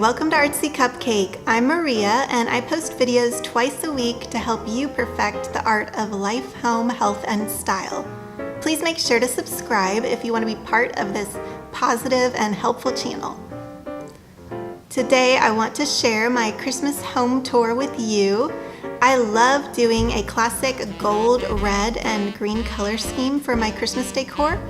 welcome to Artsy Cupcake. I'm Maria and I post videos twice a week to help you perfect the art of life, home, health, and style. Please make sure to subscribe if you want to be part of this positive and helpful channel. Today I want to share my Christmas home tour with you. I love doing a classic gold, red, and green color scheme for my Christmas decor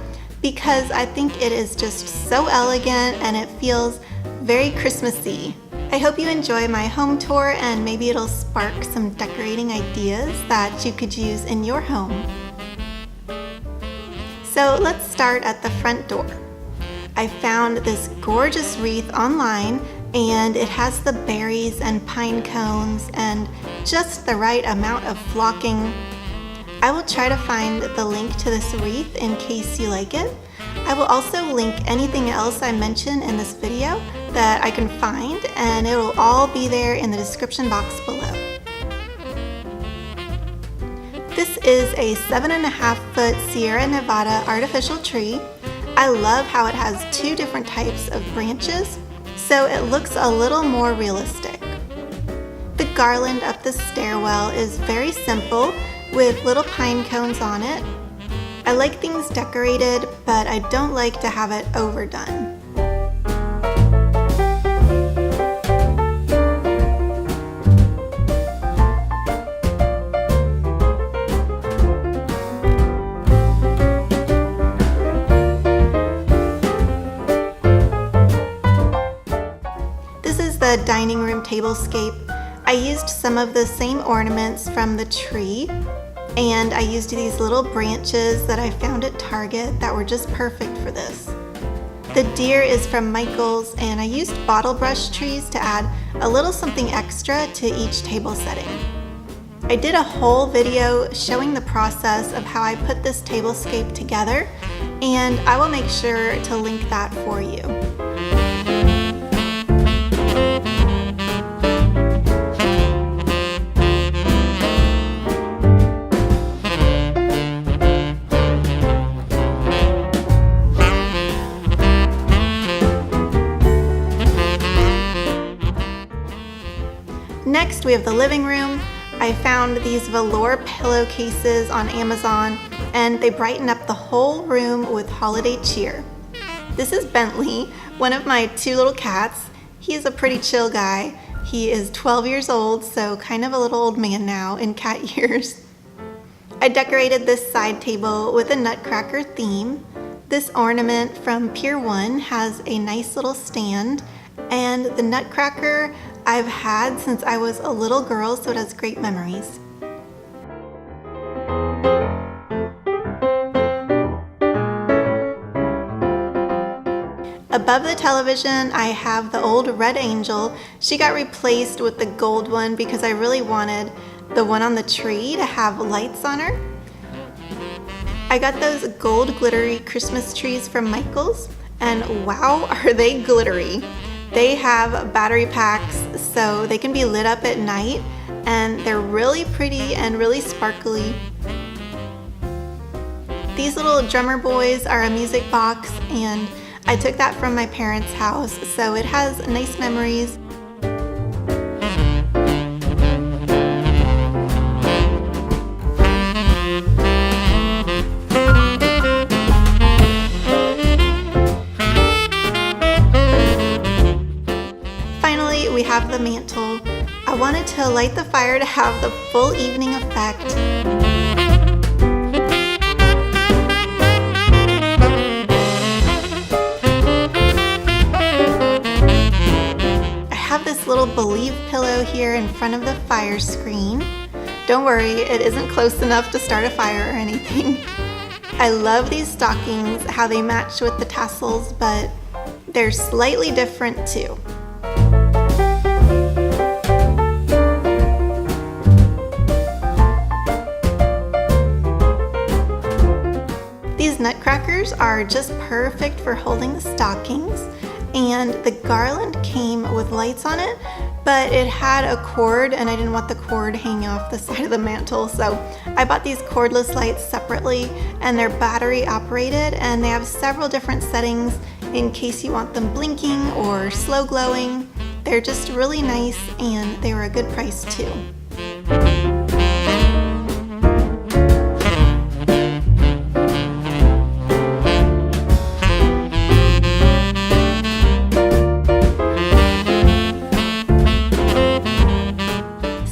because I think it is just so elegant and it feels very Christmassy. I hope you enjoy my home tour and maybe it'll spark some decorating ideas that you could use in your home. So let's start at the front door. I found this gorgeous wreath online and it has the berries and pine cones and just the right amount of flocking. I will try to find the link to this wreath in case you like it. I will also link anything else I mention in this video that I can find, and it will all be there in the description box below. This is a 7.5-foot Sierra Nevada artificial tree. I love how it has two different types of branches, so it looks a little more realistic. The garland up the stairwell is very simple with little pine cones on it. I like things decorated, but I don't like to have it overdone. This is the dining room tablescape. I used some of the same ornaments from the tree, and I used these little branches that I found at Target that were just perfect for this. The deer is from Michael's, and I used bottle brush trees to add a little something extra to each table setting. I did a whole video showing the process of how I put this tablescape together, and I will make sure to link that for you. Next, we have the living room. I found these velour pillowcases on Amazon, and they brighten up the whole room with holiday cheer. This is Bentley, one of my two little cats. He is a pretty chill guy. He is 12 years old, so kind of a little old man now in cat years. I decorated this side table with a nutcracker theme. This ornament from Pier 1 has a nice little stand, and the nutcracker I've had since I was a little girl, so it has great memories. Above the television, I have the old red angel. She got replaced with the gold one because I really wanted the one on the tree to have lights on her. I got those gold glittery Christmas trees from Michael's, and wow, are they glittery. They have battery packs so they can be lit up at night, and they're really pretty and really sparkly. These little drummer boys are a music box, and I took that from my parents' house, so it has nice memories. We have the mantle. I wanted to light the fire to have the full evening effect. I have this little Believe pillow here in front of the fire screen. Don't worry, it isn't close enough to start a fire or anything. I love these stockings, how they match with the tassels, but they're slightly different too. These nutcrackers are just perfect for holding the stockings, and the garland came with lights on it, but it had a cord and I didn't want the cord hanging off the side of the mantle, so I bought these cordless lights separately, and they're battery operated, and they have several different settings in case you want them blinking or slow glowing. They're just really nice and they were a good price too.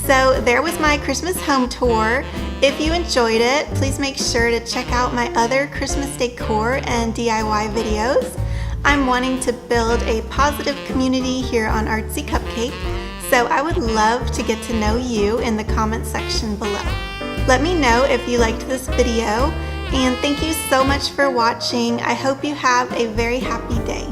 So there was my Christmas home tour. If you enjoyed it, please make sure to check out my other Christmas decor and DIY videos. I'm wanting to build a positive community here on Artsy Cupcake, so I would love to get to know you in the comment section below. Let me know if you liked this video, and thank you so much for watching. I hope you have a very happy day.